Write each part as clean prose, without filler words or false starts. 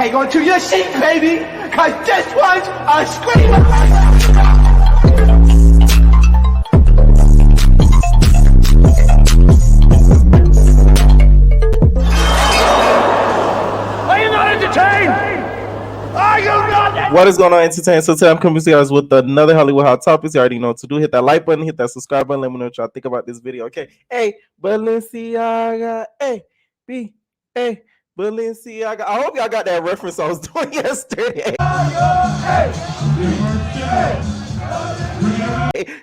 hang on to your seat, baby, because this one's a screamer. Are you not entertained? Are you not? What is going on, Entertainment? So today I'm coming to you guys with another Hollywood Hot Topics. You already know what to do. Hit that like button, hit that subscribe button. Let me know what y'all think about this video, okay? Hey, Balenciaga. Hey, B. Hey, Balenciaga. I hope y'all got that reference I was doing yesterday.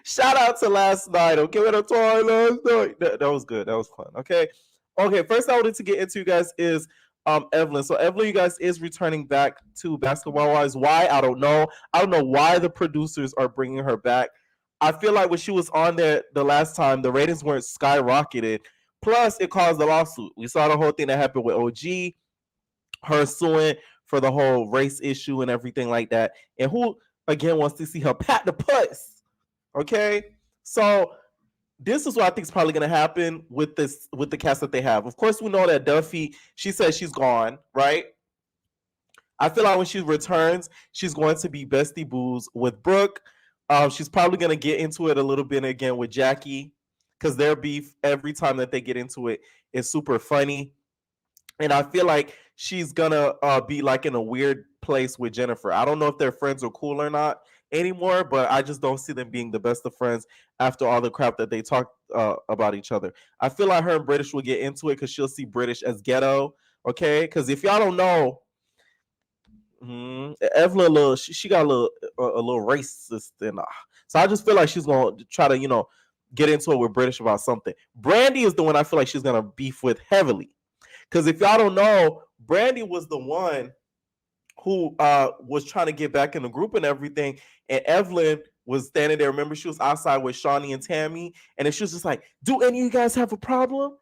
Shout out to last night, okay? When I told last night. That was good. That was fun, okay? Okay, first I wanted to get into you guys is Evelyn. So Evelyn, you guys is returning back to Basketball Wives. Why? I don't know. I don't know why the producers are bringing her back. I feel like when she was on there the last time, the ratings weren't skyrocketed. Plus, it caused a lawsuit. We saw the whole thing that happened with OG, her suing for the whole race issue and everything like that. And who again wants to see her pat the puss? Okay, so this is what I think is probably going to happen with the cast that they have. Of course, we know that Duffy, she says she's gone, right? I feel like when she returns, she's going to be bestie boos with Brooke. She's probably going to get into it a little bit again with Jackie because their beef every time that they get into it is super funny. And I feel like she's going to be like in a weird place with Jennifer. I don't know if they're friends or cool or not anymore, but I just don't see them being the best of friends after all the crap that they talk about each other. I feel like her and British will get into it because she'll see British as ghetto, okay? Because if y'all don't know, Evelyn, she got a little racist in her. So I just feel like she's gonna try to get into it with British about something. Brandy is the one I feel like she's gonna beef with heavily, because if y'all don't know, Brandy was the one who was trying to get back in the group and everything, and Evelyn was standing there. Remember, she was outside with Shawnee and Tammy, and she was just like, do any of you guys have a problem?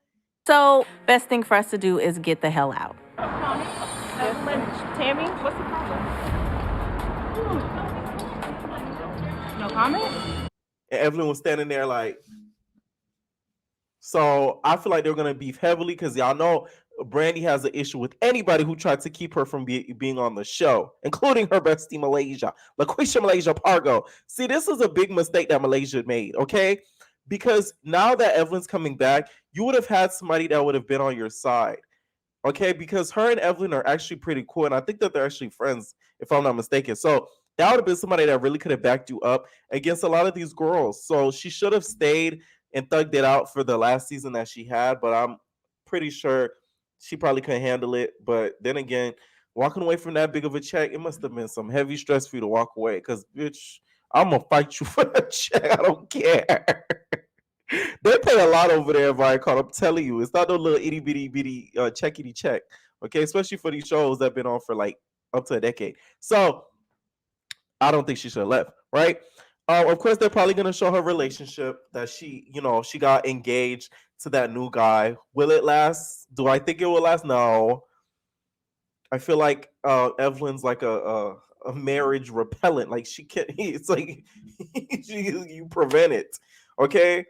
So, best thing for us to do is get the hell out. Tammy, what's the problem? No comment? And Evelyn was standing there like, so I feel like they're going to beef heavily because y'all know Brandy has an issue with anybody who tried to keep her from being on the show, including her bestie Malaysia, LaQuisha Malaysia Pargo. See, this is a big mistake that Malaysia made, okay? Because now that Evelyn's coming back, you would have had somebody that would have been on your side, okay? Because her and Evelyn are actually pretty cool, and I think that they're actually friends, if I'm not mistaken. So that would have been somebody that really could have backed you up against a lot of these girls. So she should have stayed and thugged it out for the last season that she had, but I'm pretty sure she probably couldn't handle it. But then again, walking away from that big of a check, it must have been some heavy stress for you to walk away. Because, bitch, I'm going to fight you for that check. I don't care. They pay a lot over there, Viacom. I'm telling you. It's not no little itty bitty checkity check. Okay, especially for these shows that have been on for like up to a decade. So I don't think she should have left, right? Of course, they're probably going to show her relationship that she got engaged to that new guy. Will it last? Do I think it will last? No. I feel like Evelyn's like a marriage repellent. Like she can't. It's like you prevent it. Okay,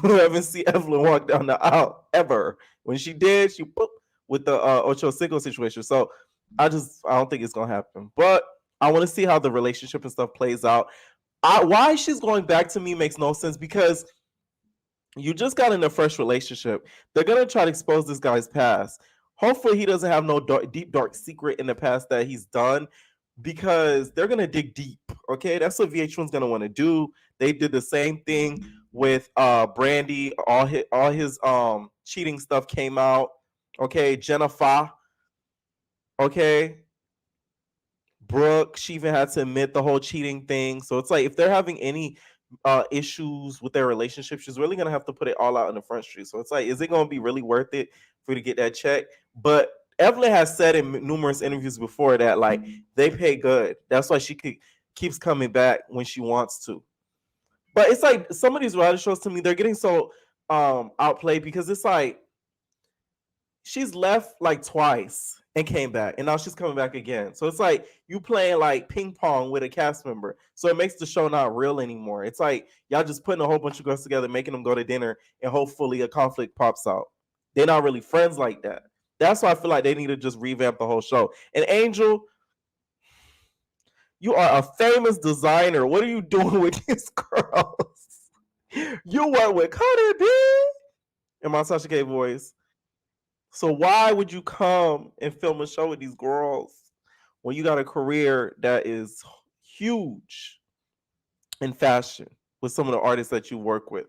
we haven't seen Evelyn walk down the aisle ever. When she did, she boop with the Ocho Cinco situation. So I don't think it's gonna happen. But I want to see how the relationship and stuff plays out. Why she's going back to me makes no sense, because you just got in a fresh relationship. They're gonna try to expose this guy's past. Hopefully, he doesn't have no deep dark secret in the past that he's done, because they're gonna dig deep. Okay, that's what VH1's gonna want to do. They did the same thing with Brandy. All his cheating stuff came out. Okay, Jennifer. Okay. Brooke, she even had to admit the whole cheating thing. So it's like, if they're having any issues with their relationship, she's really gonna have to put it all out in the front street. So it's like, is it gonna be really worth it for you to get that check? But Evelyn has said in numerous interviews before that like they pay good. That's why she keeps coming back when she wants to. But it's like some of these reality shows, to me, they're getting so outplayed, because it's like she's left like twice and came back, and now she's coming back again. So it's like you playing like ping pong with a cast member. So it makes the show not real anymore. It's like y'all just putting a whole bunch of girls together, making them go to dinner, and hopefully a conflict pops out. They're not really friends like that. That's why I feel like they need to just revamp the whole show. And Angel, you are a famous designer. What are you doing with these girls? You work with Cardi B in my Sasha K voice. So why would you come and film a show with these girls when you got a career that is huge in fashion with some of the artists that you work with?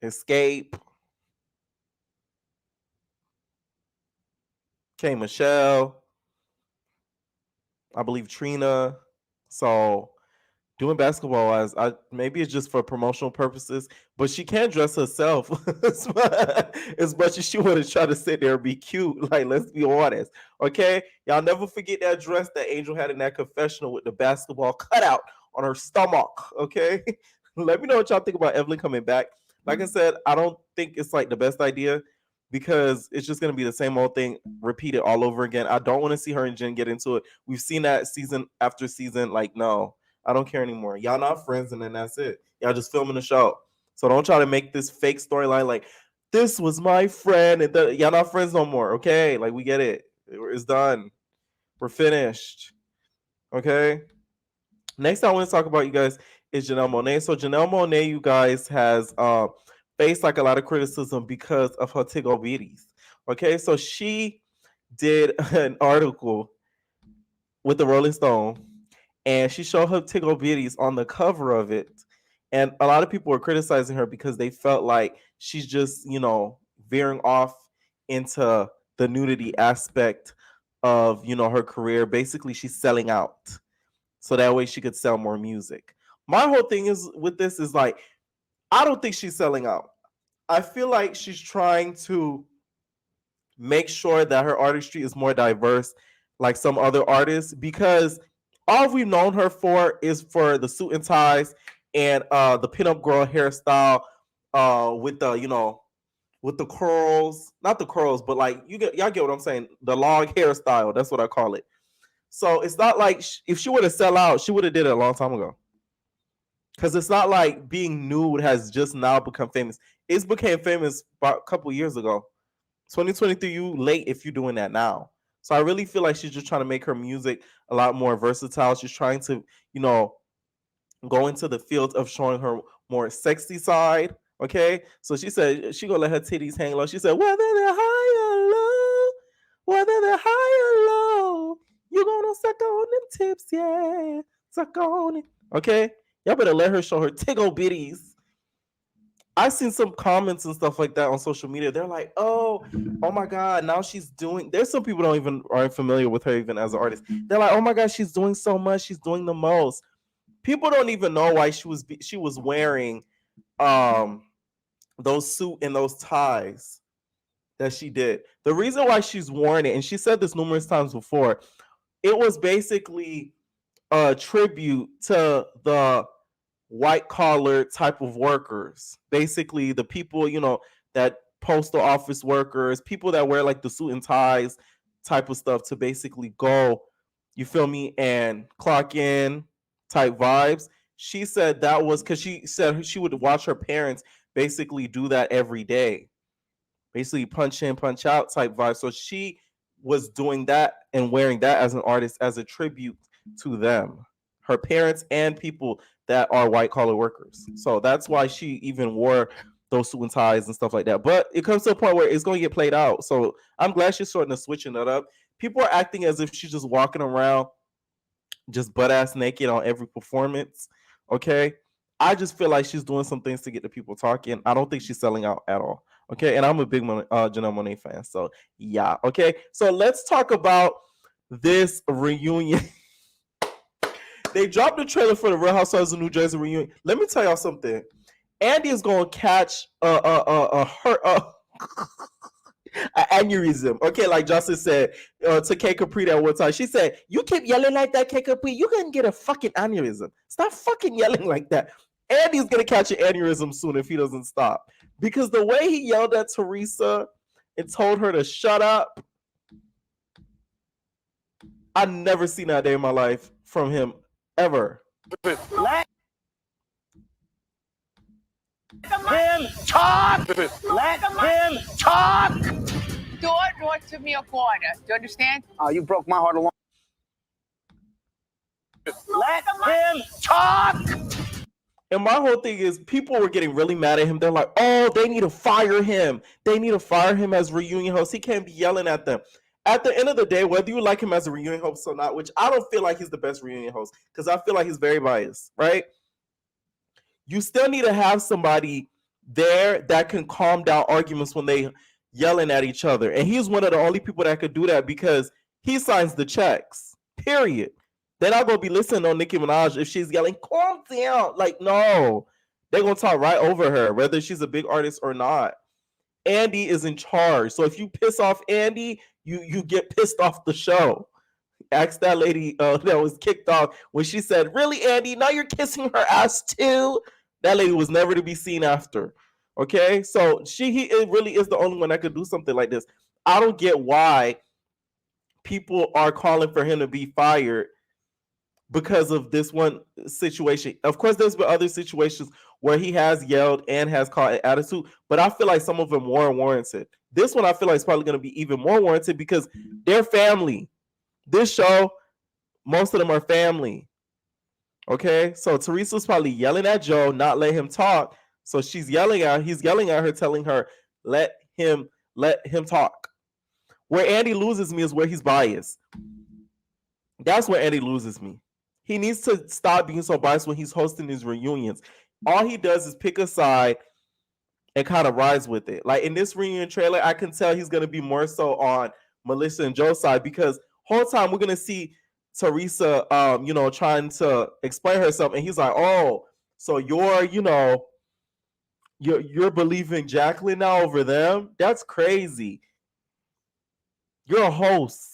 Escape, K. Michelle, I believe Trina. So doing basketball maybe it's just for promotional purposes, but she can't dress herself as much as she want to try to sit there and be cute. Like, let's be honest, okay? Y'all never forget that dress that Angel had in that confessional with the basketball cutout on her stomach, okay? Let me know what y'all think about Evelyn coming back. Like I said, I don't think it's like the best idea because it's just going to be the same old thing repeated all over again. I don't want to see her and Jen get into it. We've seen that season after season. Like, no, I don't care anymore. Y'all not friends, and then that's it. Y'all just filming the show. So don't try to make this fake storyline like, this was my friend, and y'all not friends no more, okay? Like, we get it. It's done. We're finished. Okay? Next I want to talk about, you guys, is Janelle Monáe. So Janelle Monáe, you guys, has faced like a lot of criticism because of her Tiggo bitties. Okay, so she did an article with the Rolling Stone, and she showed her Tiggo bitties on the cover of it. And a lot of people were criticizing her because they felt like she's just, veering off into the nudity aspect of, her career. Basically, she's selling out so that way she could sell more music. My whole thing is with this is like, I don't think she's selling out. I feel like she's trying to make sure that her artistry is more diverse like some other artists, because all we've known her for is for the suit and ties and the pinup girl hairstyle with the with the curls, not the curls, but like y'all get what I'm saying, the long hairstyle. That's what I call it. So it's not like if she were to sell out, she would have did it a long time ago. Because it's not like being nude has just now become famous. It's became famous about a couple years ago. 2023, you late if you're doing that now. So I really feel like she's just trying to make her music a lot more versatile. She's trying to, go into the field of showing her more sexy side. Okay. So she said she gonna let her titties hang low. She said, whether they're high or low, whether they're high or low, you gonna suck on them tips, yeah. Suck on it. Okay. Y'all better let her show her Tiggo bitties. I've seen some comments and stuff like that on social media. They're like, oh my God, now she's doing. There's some people aren't familiar with her even as an artist. They're like, oh my God, she's doing so much. She's doing the most. People don't even know why she was wearing those suit and those ties that she did. The reason why she's worn it, and she said this numerous times before, it was basically a tribute to the white collar type of workers, basically the people, that postal office workers, people that wear like the suit and ties type of stuff to basically go, you feel me, and clock in type vibes. She said that was because she said she would watch her parents basically do that every day, basically punch in, punch out type vibe. So she was doing that and wearing that as an artist as a tribute to them, her parents and people that are white collar workers. So that's why she even wore those suit and ties and stuff like that. But it comes to a point where it's going to get played out. So I'm glad she's starting to switching that up. People are acting as if she's just walking around just butt ass naked on every performance. Okay. I just feel like she's doing some things to get the people talking. I don't think she's selling out at all. Okay. And I'm a big Janelle Monáe fan. So yeah. Okay. So let's talk about this reunion. They dropped the trailer for the Real Housewives of New Jersey reunion. Let me tell y'all something. Andy is gonna catch an aneurysm. Okay, like Justin said to K Capri that one time. She said, "You keep yelling like that, K Capri, you gonna get a fucking aneurysm. Stop fucking yelling like that." Andy's gonna catch an aneurysm soon if he doesn't stop. Because the way he yelled at Teresa and told her to shut up, I've never seen that day in my life from him. Ever. Let him talk. Let him talk. Door to me a quarter. Do you understand? Oh, you broke my heart along. Let him talk. And my whole thing is people were getting really mad at him. They're like, oh, they need to fire him. They need to fire him as reunion host. He can't be yelling at them. At the end of the day, whether you like him as a reunion host or not, which I don't feel like he's the best reunion host because I feel like he's very biased, right? You still need to have somebody there that can calm down arguments when they yelling at each other. And he's one of the only people that could do that because he signs the checks, period. They're not going to be listening on Nicki Minaj if she's yelling, calm down. Like, no. They're going to talk right over her, whether she's a big artist or not. Andy is in charge. So if you piss off Andy, you get pissed off the show. Ask that lady that was kicked off when she said, really, Andy? Now you're kissing her ass too? That lady was never to be seen after. Okay? So he really is the only one that could do something like this. I don't get why people are calling for him to be fired because of this one situation. Of course, there's been other situations where he has yelled and has caught an attitude, but I feel like some of them weren't warranted. This one I feel like is probably going to be even more warranted because they're family. This show, most of them are family. Okay, so Teresa's probably yelling at Joe, not let him talk. So he's yelling at her, telling her, let him talk. Where Andy loses me is where he's biased. That's where Andy loses me. He needs to stop being so biased when he's hosting his reunions. All he does is pick a side and kind of rides with it. Like in this reunion trailer, I can tell he's going to be more so on Melissa and Joe's side because whole time we're going to see Teresa, trying to explain herself. And he's like, oh, so you're believing Jacqueline now over them? That's crazy. You're a host.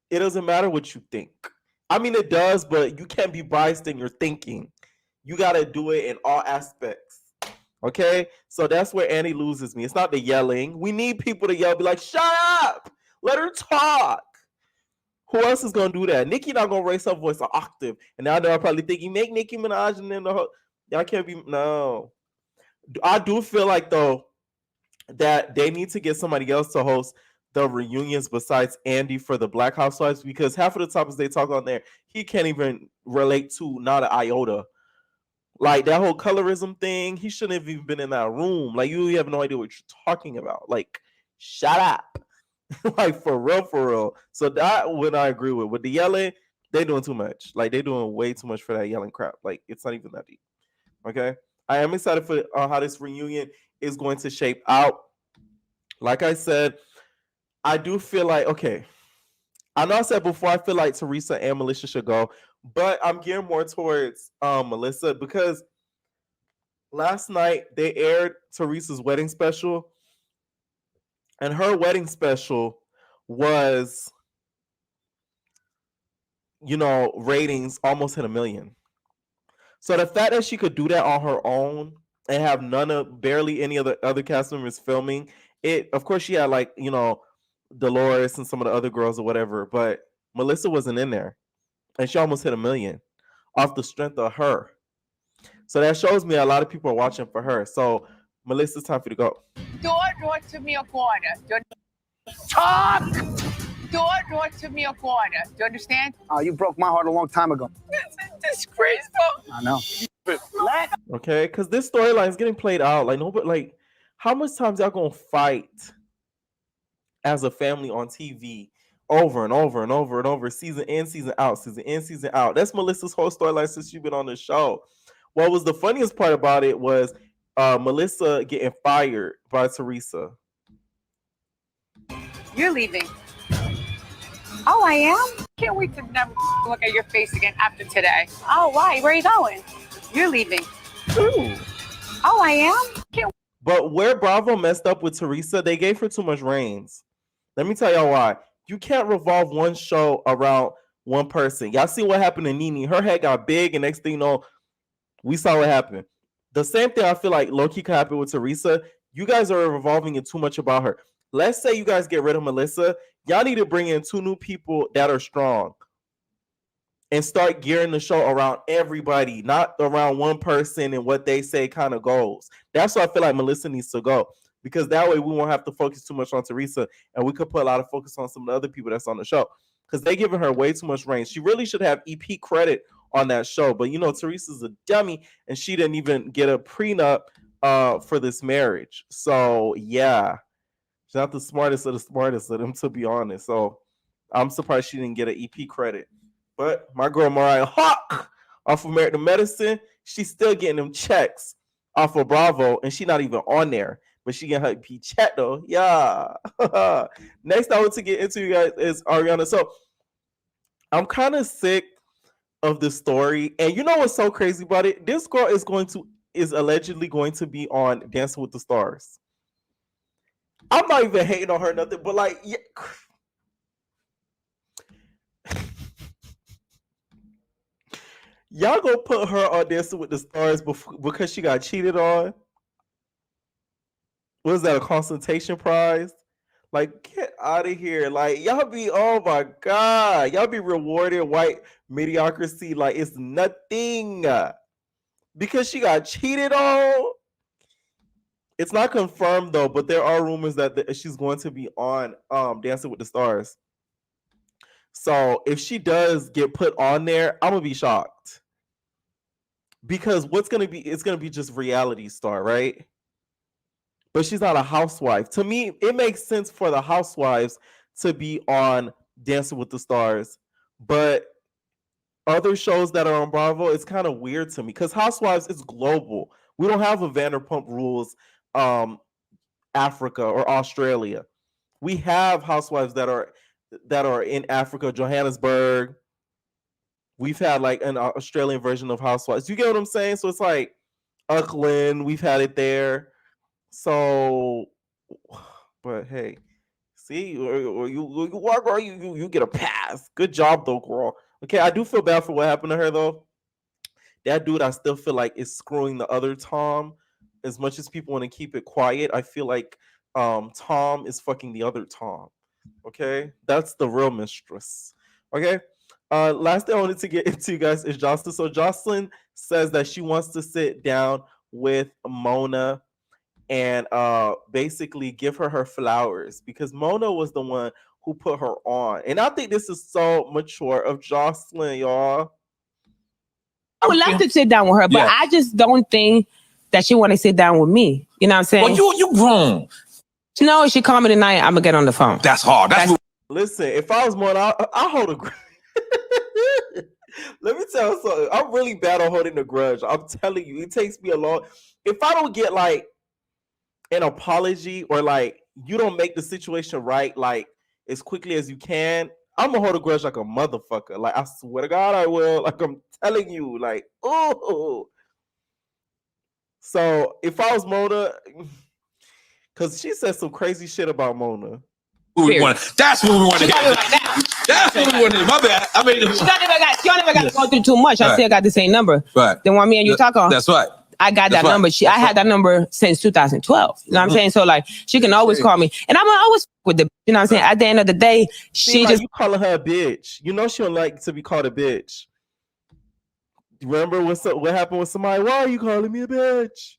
It doesn't matter what you think. I mean, it does, but you can't be biased in your thinking. You got to do it in all aspects. Okay? So that's where Annie loses me. It's not the yelling. We need people to yell, be like, shut up! Let her talk. Who else is going to do that? Nicki not going to raise her voice an octave. And now they're probably thinking, make Nicki Minaj and then y'all can't be, no. I do feel like, though, that they need to get somebody else to host the reunions besides Andy for the Black Housewives because half of the topics they talk on there, he can't even relate to, not an iota. Like that whole colorism thing, he shouldn't have even been in that room. Like you have no idea what you're talking about. Like, shut up. Like for real. So that one I agree with. With the yelling, they doing too much. Like they doing way too much for that yelling crap. Like it's not even that deep. Okay. I am excited for how this reunion is going to shape out. Like I said, I do feel like, okay, I know I said before, I feel like Teresa and Melissa should go, but I'm gearing more towards Melissa because last night they aired Teresa's wedding special, and her wedding special was, ratings almost hit 1 million. So the fact that she could do that on her own and have barely any of the other cast members filming it, of course she had like, Dolores and some of the other girls or whatever, but Melissa wasn't in there and she almost hit 1 million off the strength of her. So that shows me a lot of people are watching for her. So Melissa, it's time for you to go. Door to me a quarter. Talk! Door to me a quarter. Do you understand? Oh, you broke my heart a long time ago. This is disgraceful. I know. Okay, because this storyline is getting played out. Like nobody, like how much times y'all gonna fight as a family on TV over and over and over and over, season in, season out, season in, season out. That's Melissa's whole storyline since she's been on the show. What was the funniest part about it was Melissa getting fired by Teresa. You're leaving. Oh, I am? Can't wait to never look at your face again after today. Oh, why? Where are you going? You're leaving. Ooh. Oh, I am? But where Bravo messed up with Teresa, they gave her too much reins. Let me tell y'all why. You can't revolve one show around one person. Y'all see what happened to Nene. Her head got big, and next thing you know, we saw what happened. The same thing I feel like low-key could happen with Teresa. You guys are revolving it too much about her. Let's say you guys get rid of Melissa. Y'all need to bring in 2 new people that are strong and start gearing the show around everybody, not around one person and what they say kind of goes. That's why I feel like Melissa needs to go. because that way we won't have to focus too much on Teresa, and we could put a lot of focus on some of the other people that's on the show, because they giving her way too much range. She really should have EP credit on that show, but Teresa's a dummy, and she didn't even get a prenup for this marriage. So yeah, she's not the smartest of them, to be honest. So I'm surprised she didn't get an EP credit. But my girl Mariah Hawk off of American Medicine, she's still getting them checks off of Bravo, and she's not even on there. But she getting her EP check though. Yeah. Next I want to get into, you guys, is Ariana. So I'm kind of sick of the story, and you know what's so crazy about it? This girl is allegedly going to be on Dancing with the Stars. I'm not even hating on her nothing, but like, yeah. Y'all gonna put her on Dancing with the Stars because she got cheated on? Was that a consultation prize? Like, get out of here. Like, y'all be, oh my God. Y'all be rewarded white mediocrity like it's nothing. Because she got cheated on? It's not confirmed though, but there are rumors that she's going to be on Dancing with the Stars. So if she does get put on there, I'm gonna be shocked. Because it's gonna be just reality star, right? But she's not a housewife. To me, it makes sense for the housewives to be on Dancing with the Stars. But other shows that are on Bravo, it's kind of weird to me because Housewives is global. We don't have a Vanderpump Rules, Africa or Australia. We have Housewives that are in Africa, Johannesburg. We've had like an Australian version of Housewives. You get what I'm saying? So it's like Auckland, we've had it there. So, but hey, see, or you get a pass. Good job though, girl. Okay, I do feel bad for what happened to her though. That dude, I still feel like is screwing the other Tom. As much as people want to keep it quiet, I feel like Tom is fucking the other Tom. Okay, that's the real mistress. Okay. Last thing I wanted to get into, you guys, is Joseline. So Joseline says that she wants to sit down with Mona and basically give her flowers because Mona was the one who put her on. And I think this is so mature of Joseline, y'all. I would love to sit down with her, but I just don't think that she want to sit down with me. You know what I'm saying? Well, you grown. No, she call me tonight. I'm gonna get on the phone. That's hard. Listen, if I was Mona, I hold a grudge. Let me tell you something. I'm really bad on holding a grudge. I'm telling you, it takes me a long. If I don't get like an apology or like you don't make the situation right like as quickly as you can, I'm gonna hold a grudge like a motherfucker. Like I swear to God I will. Like I'm telling you, like, oh. So if I was Mona, because she said some crazy shit about Mona. That's what we want to hear. That's what we want to hear. My bad. I mean, she don't even got to go through too much. I still got the same number. Right. The one me and you talk on. That's right. I got that number. I had that number since 2012. You know what I'm saying? So like she can always call me. And I'm always with the, you know what I'm saying? At the end of the day, she just. You calling her a bitch. You know she don't like to be called a bitch. Remember what happened with somebody? Why are you calling me a bitch?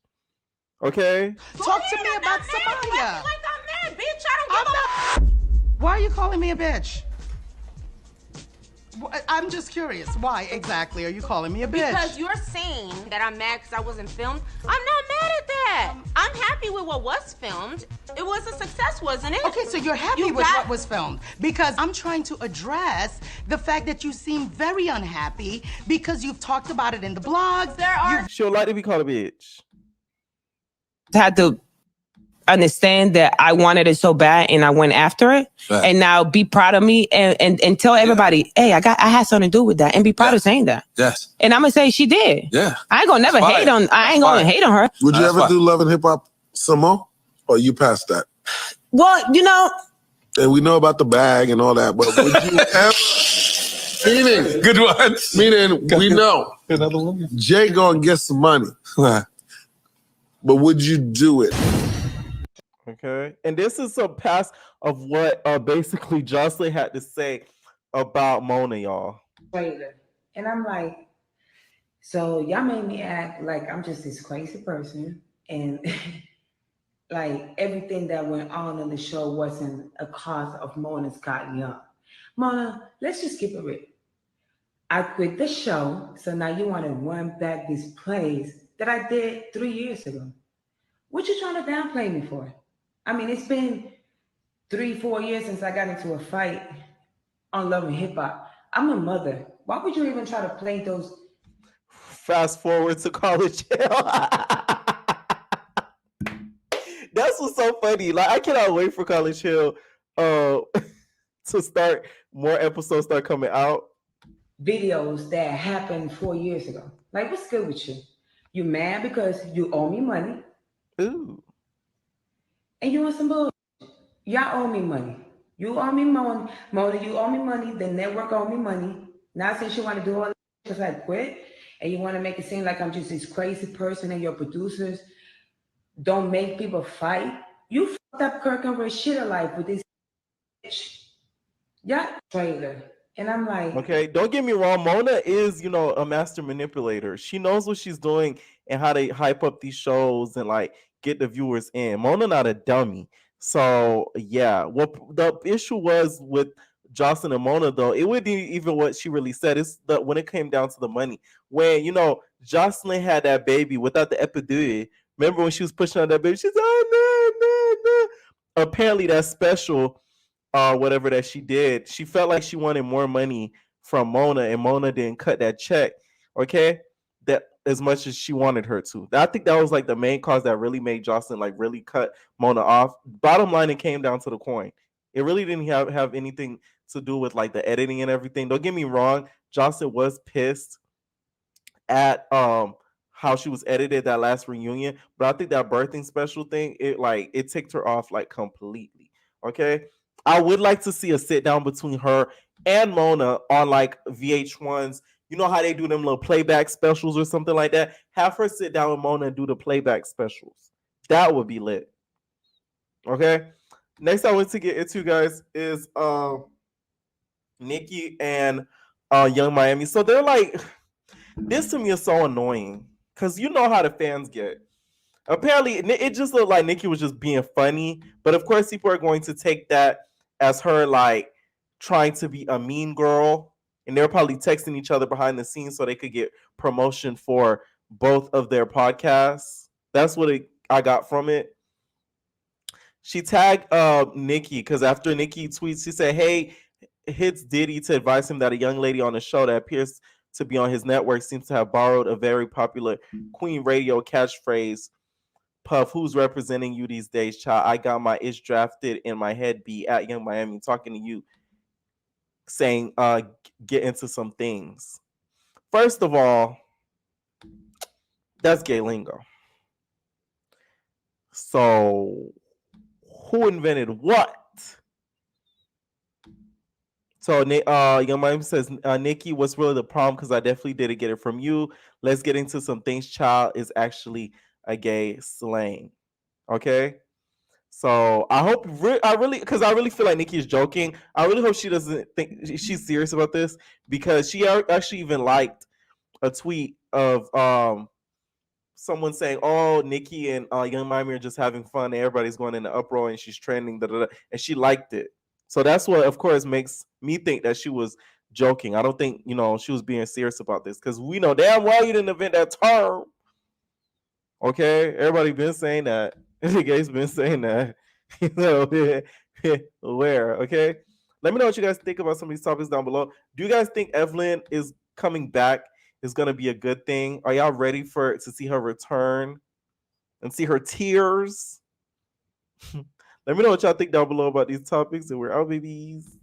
Okay? Talk to me about Samaya. Like I'm mad, bitch. I don't give a. Why are you calling me a bitch? I'm just curious. Why exactly are you calling me a bitch? Because you're saying that I'm mad because I wasn't filmed. I'm not mad at that. I'm happy with what was filmed. It was a success, wasn't it? Okay, so you're happy with what was filmed. Because I'm trying to address the fact that you seem very unhappy because you've talked about it in the blogs. She'll like to be called a bitch. Had to understand that I wanted it so bad and I went after it, and now be proud of me and tell everybody, hey, I had something to do with that, and be proud of saying that. Yes. And I'm gonna say she did. Yeah. I ain't gonna hate on her. Would you ever do Love and Hip Hop some more? Or you past that? Well, you know. And we know about the bag and all that, but would you ever good ones. Meaning we know Jay gonna get some money. But would you do it? Okay, and this is some past of what basically Joseline had to say about Mona, y'all. And I'm like, so y'all made me act like I'm just this crazy person, and like everything that went on in the show wasn't a cause of Mona's gotten young. Mona, let's just keep it real. I quit the show, so now you want to run back these plays that I did 3 years ago. What you trying to downplay me for? I mean, it's been 3, 4 years since I got into a fight on Love and Hip Hop. I'm a mother. Why would you even try to play those? Fast forward to college hell. That's what's so funny. Like, I cannot wait for College Hill to start. More episodes start coming out. Videos that happened 4 years ago. Like, what's good with you? You mad because you owe me money? Ooh. And you want some bullshit? Y'all owe me money. You owe me money. Mona, you owe me money. The network owe me money. Now since you want to do all this because I quit, and you want to make it seem like I'm just this crazy person and your producers don't make people fight, you fucked up Kirk and Rashida life with this bitch. Yeah, trailer. And I'm like, okay, don't get me wrong. Mona is, a master manipulator. She knows what she's doing and how to hype up these shows and like get the viewers in. Mona not a dummy. So yeah, what the issue was with Joseline and Mona though, it wasn't even what she really said. It's when it came down to the money. When Joseline had that baby without the epidural. Remember when she was pushing out that baby? She's oh no. Apparently that special whatever that she did, she felt like she wanted more money from Mona, and Mona didn't cut that check, okay, that as much as she wanted her to. I think that was like the main cause that really made Joseline like really cut Mona off. Bottom line, it came down to the coin. It really didn't have anything to do with like the editing and everything. Don't get me wrong, Joseline was pissed at how she was edited that last reunion, but I think that birthing special thing, it ticked her off like completely. Okay. I would like to see a sit down between her and Mona on like VH1's. You know how they do them little playback specials or something like that? Have her sit down with Mona and do the playback specials. That would be lit. Okay. Next I want to get into, guys, is Nikki and Young Miami. So they're like, this to me is so annoying because you know how the fans get. Apparently, it just looked like Nikki was just being funny, but of course, people are going to take that as her like trying to be a mean girl, and they're probably texting each other behind the scenes so they could get promotion for both of their podcasts. That's what I got from it. She tagged Nikki because after Nikki tweets, she said, "Hey, hits Diddy to advise him that a young lady on the show that appears to be on his network seems to have borrowed a very popular Queen Radio catchphrase. Puff, who's representing you these days, child? I got my ish drafted in my head. Be at Young Miami talking to you, saying, get into some things." First of all, that's gay lingo. So, who invented what? So, Young Miami says, Nikki, what's really the problem? Because I definitely didn't get it from you. Let's get into some things. Child is actually a gay slang. Okay. So I hope I really feel like Nikki is joking. I really hope she doesn't think she's serious about this, because she actually even liked a tweet of someone saying, "Oh, Nikki and Young Miami are just having fun. And everybody's going in the uproar, and she's trending." And she liked it. So that's what, of course, makes me think that she was joking. I don't think she was being serious about this, because we know damn well you didn't invent that term. Okay, everybody been saying that. The gays been saying that. Where? Okay. Let me know what you guys think about some of these topics down below. Do you guys think Evelyn is coming back is gonna be a good thing? Are y'all ready to see her return and see her tears? Let me know what y'all think down below about these topics, and we're out, babies.